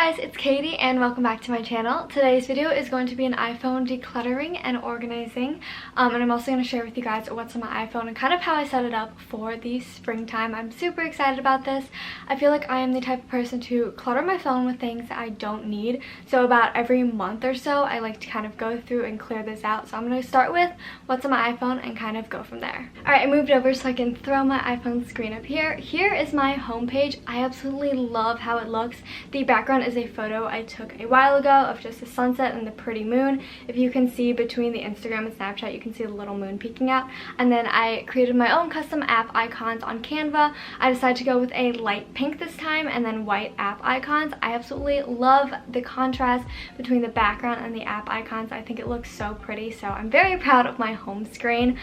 guys, it's Katie and welcome back to my channel. Today's video is going to be an iPhone decluttering and organizing, and I'm also going to share with you guys what's on my iPhone and kind of how I set it up for the springtime. I'm super excited about this. I feel like I am the type of person to clutter my phone with things that I don't need, so about every month or so I like to kind of go through and clear this out. So I'm going to start with what's on my iPhone and kind of go from there. Alright, I moved over so I can throw my iPhone screen up here. Here is my home page. I absolutely love how it looks. The background is a photo I took a while ago of just the sunset and the pretty moon. If you can see between the Instagram and Snapchat, you can see the little moon peeking out. And then I created my own custom app icons on Canva. I decided to go with a light pink this time and then white app icons. I absolutely love the contrast between the background and the app icons. I think it looks so pretty, so I'm very proud of my home screen.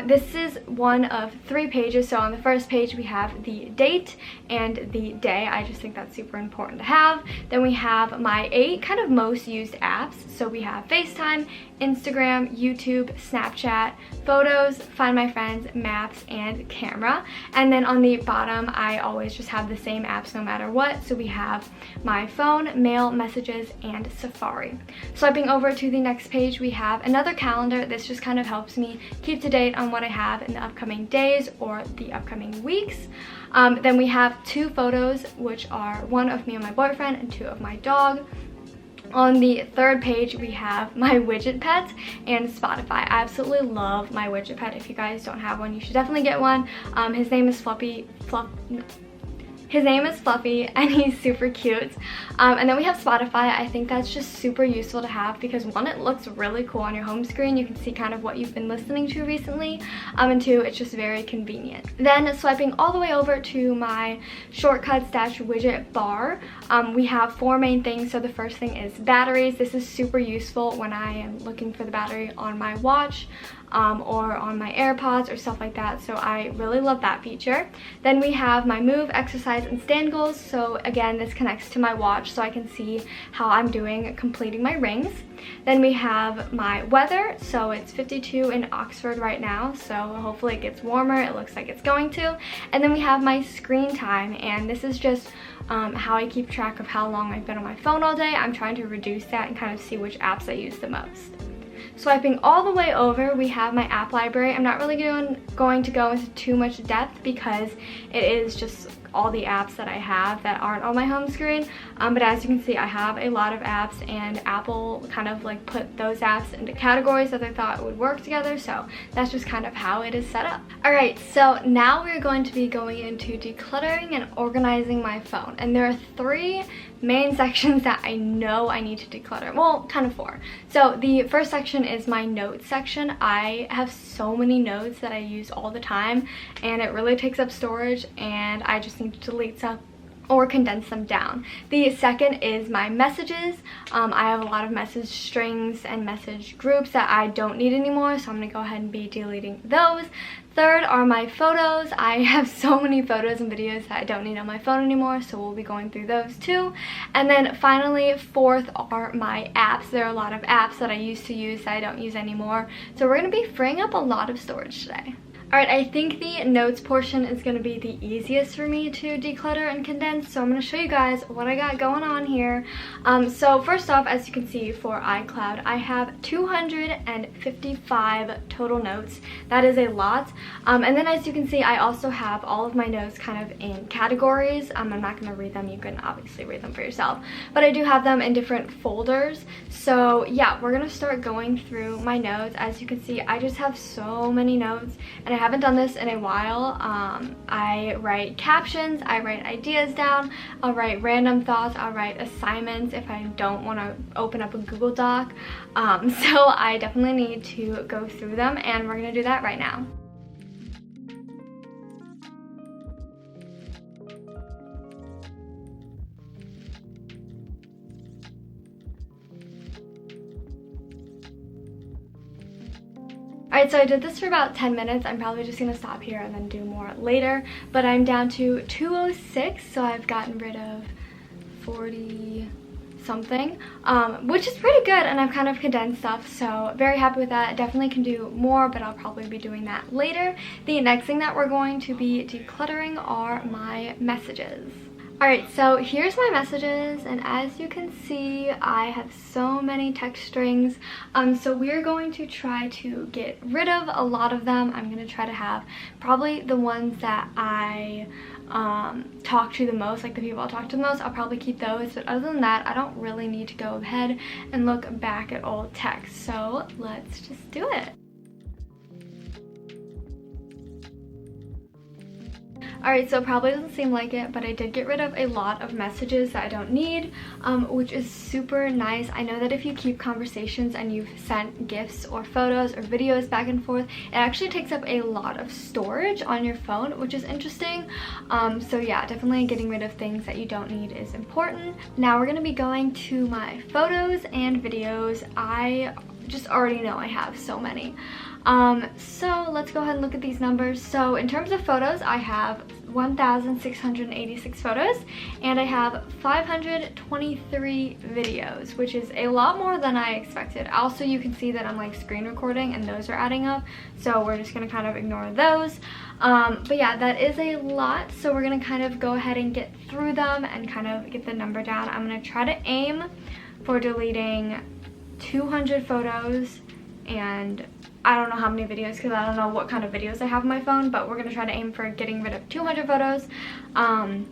This is one of 3 pages. So on the first page we have the date and the day. I just think that's super important to have. Then we have my 8 kind of most used apps. So we have FaceTime, Instagram, YouTube, Snapchat, Photos, Find My Friends, Maps, and Camera. And then on the bottom, I always just have the same apps no matter what. So we have my phone, mail, messages, and Safari. Swiping over to the next page, we have another calendar. This just kind of helps me keep to date on what I have in the upcoming days or the upcoming weeks. Then we have 2 photos, which are one of me and my boyfriend and 2 of my dog. On the third page, we have my widget pet and Spotify. I absolutely love my widget pet. If you guys don't have one, you should definitely get one. His name is Fluffy and he's super cute. And then we have Spotify. I think that's just super useful to have because 1, it looks really cool on your home screen. You can see kind of what you've been listening to recently. And 2, it's just very convenient. Then swiping all the way over to my shortcuts widget bar, we have 4 main things. So the first thing is batteries. This is super useful when I am looking for the battery on my watch or on my AirPods or stuff like that, so I really love that feature. Then we have my move, exercise, and stand goals. So again, this connects to my watch so I can see how I'm doing completing my rings. Then we have my weather. So it's 52 in Oxford right now, so hopefully it gets warmer. It looks like it's going to. And then we have my screen time, and this is just how I keep track of how long I've been on my phone all day. I'm trying to reduce that and kind of see which apps I use the most. Swiping all the way over, we have my app library. I'm not really going to go into too much depth because it is just all the apps that I have that aren't on my home screen. But as you can see, I have a lot of apps, and Apple kind of like put those apps into categories that they thought would work together. So that's just kind of how it is set up. Alright, so now we're going to be going into decluttering and organizing my phone. And there are 3 main sections that I know I need to declutter. Well, kind of 4. So the first section is my notes section. I have so many notes that I use all the time, and it really takes up storage, and I just need to delete some or condense them down. The second is my messages. I have a lot of message strings and message groups that I don't need anymore, so I'm gonna go ahead and be deleting those. Third are my photos. I have so many photos and videos that I don't need on my phone anymore, so we'll be going through those too. And then finally, 4th are my apps. There are a lot of apps that I used to use that I don't use anymore, so we're gonna be freeing up a lot of storage today. Alright, I think the notes portion is going to be the easiest for me to declutter and condense, so I'm going to show you guys what I got going on here. So first off, as you can see for iCloud, I have 255 total notes. That is a lot. And then as you can see, I also have all of my notes kind of in categories. I'm not going to read them. You can obviously read them for yourself. But I do have them in different folders. So yeah, we're going to start going through my notes. As you can see, I just have so many notes, and I haven't done this in a while. I write captions, I write ideas down, I'll write random thoughts, I'll write assignments if I don't want to open up a Google Doc. So I definitely need to go through them, and we're going to do that right now. Alright, so I did this for about 10 minutes. I'm probably just going to stop here and then do more later. But I'm down to 206, so I've gotten rid of 40 something, which is pretty good, and I've kind of condensed stuff, so very happy with that. Definitely can do more, but I'll probably be doing that later. The next thing that we're going to be decluttering are my messages. Alright, so here's my messages, and as you can see, I have so many text strings. So we're going to try to get rid of a lot of them. I'm going to try to have probably the ones that I talk to the most, like the people I'll talk to the most, I'll probably keep those. But other than that, I don't really need to go ahead and look back at old text. So let's just do it. Alright, so it probably doesn't seem like it, but I did get rid of a lot of messages that I don't need, which is super nice. I know that if you keep conversations and you've sent gifts or photos or videos back and forth, it actually takes up a lot of storage on your phone, which is interesting. So yeah, definitely getting rid of things that you don't need is important. Now we're going to be going to my photos and videos. I just already know I have so many. So let's go ahead and look at these numbers. So in terms of photos, I have 1,686 photos and I have 523 videos, which is a lot more than I expected. Also, you can see that I'm like screen recording and those are adding up, so we're just gonna kind of ignore those. But yeah, that is a lot, so we're gonna kind of go ahead and get through them and kind of get the number down. I'm gonna try to aim for deleting 200 photos, and I don't know how many videos because I don't know what kind of videos I have on my phone, but we're going to try to aim for getting rid of 200 photos. And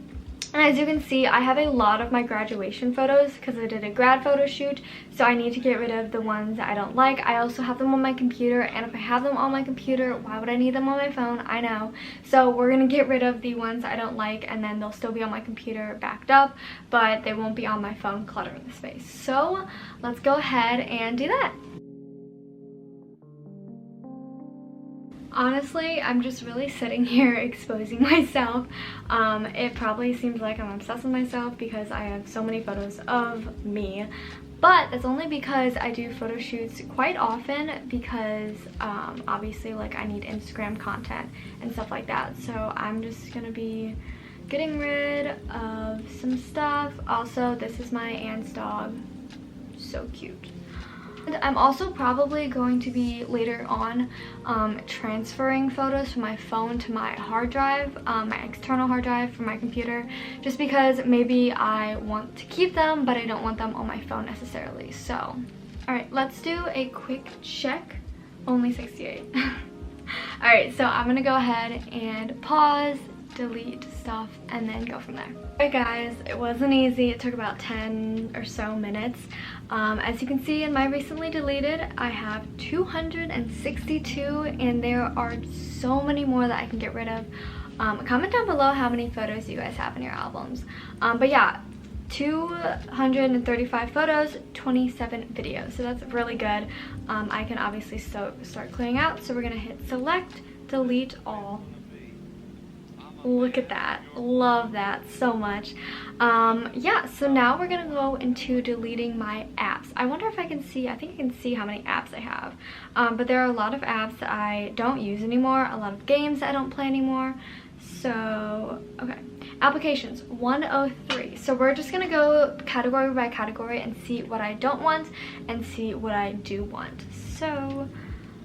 as you can see, I have a lot of my graduation photos because I did a grad photo shoot, so I need to get rid of the ones that I don't like. I also have them on my computer, and if I have them on my computer, why would I need them on my phone? I know. So we're going to get rid of the ones I don't like, and then they'll still be on my computer backed up, but they won't be on my phone cluttering the space. So let's go ahead and do that. Honestly, I'm just really sitting here exposing myself. It probably seems like I'm obsessed with myself because I have so many photos of me, but that's only because I do photo shoots quite often because obviously like I need Instagram content and stuff like that. So I'm just gonna be getting rid of some stuff. Also, this is my aunt's dog, so cute. And I'm also probably going to be later on transferring photos from my phone to my hard drive, my external hard drive for my computer, just because maybe I want to keep them, but I don't want them on my phone necessarily. So, alright, let's do a quick check. Only 68. Alright, so I'm gonna go ahead and pause, delete stuff, and then go from there. Alright guys, it wasn't easy. It took about 10 or so minutes. As you can see in my recently deleted, I have 262, and there are so many more that I can get rid of. Comment down below how many photos you guys have in your albums. But yeah, 235 photos, 27 videos, so that's really good. I can obviously start clearing out, so we're gonna hit select, delete all. Look at that. Love that so much. Yeah, so now we're gonna go into deleting my apps. I wonder if I can see, I think I can see how many apps I have. But there are a lot of apps that I don't use anymore, a lot of games that I don't play anymore. So, okay. Applications, 103. So we're just gonna go category by category and see what I don't want and see what I do want. So,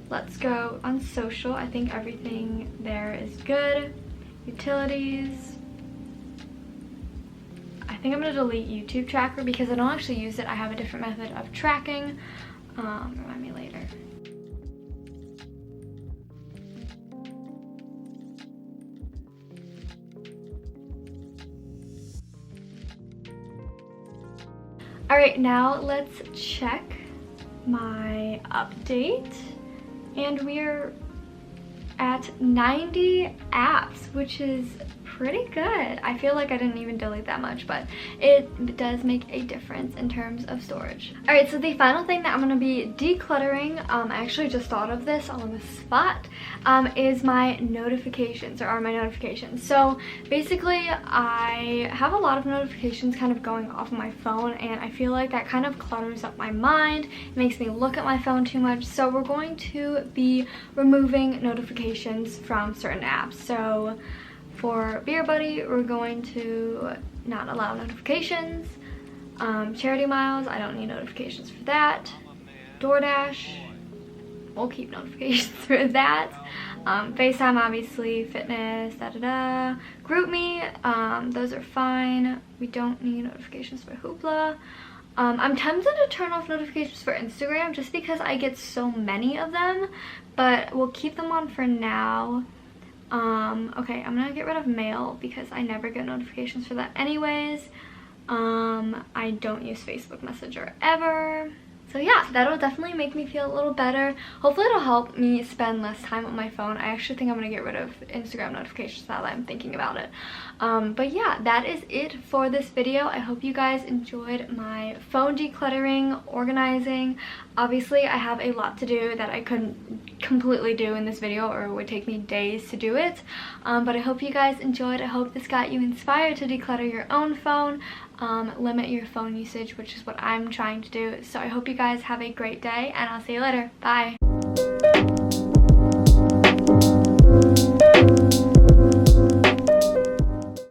let's go on social. I think everything there is good. Utilities. I think I'm gonna delete YouTube tracker because I don't actually use it. I have a different method of tracking. Remind me later. Alright, now let's check my update, and we're at 90 apps, which is pretty good. I feel like I didn't even delete that much, but it does make a difference in terms of storage. Alright, so the final thing that I'm going to be decluttering, I actually just thought of this on the spot, is my notifications, or are my notifications. So basically, I have a lot of notifications kind of going off of my phone, and I feel like that kind of clutters up my mind. It makes me look at my phone too much. So we're going to be removing notifications from certain apps. So for Beer Buddy, we're going to not allow notifications. Charity Miles, I don't need notifications for that. DoorDash, we'll keep notifications for that. FaceTime, obviously, fitness, GroupMe, those are fine. We don't need notifications for Hoopla. I'm tempted to turn off notifications for Instagram just because I get so many of them, but we'll keep them on for now. Okay, I'm gonna get rid of mail because I never get notifications for that anyways. I don't use Facebook Messenger ever. So yeah, that'll definitely make me feel a little better. Hopefully it'll help me spend less time on my phone. I actually think I'm gonna get rid of Instagram notifications now that I'm thinking about it. But yeah, that is it for this video. I hope you guys enjoyed my phone decluttering, organizing. Obviously, I have a lot to do that I couldn't completely do in this video, or it would take me days to do it. But I hope you guys enjoyed. I hope this got you inspired to declutter your own phone. Limit your phone usage, which is what I'm trying to do. So I hope you guys have a great day, and I'll see you later. Bye.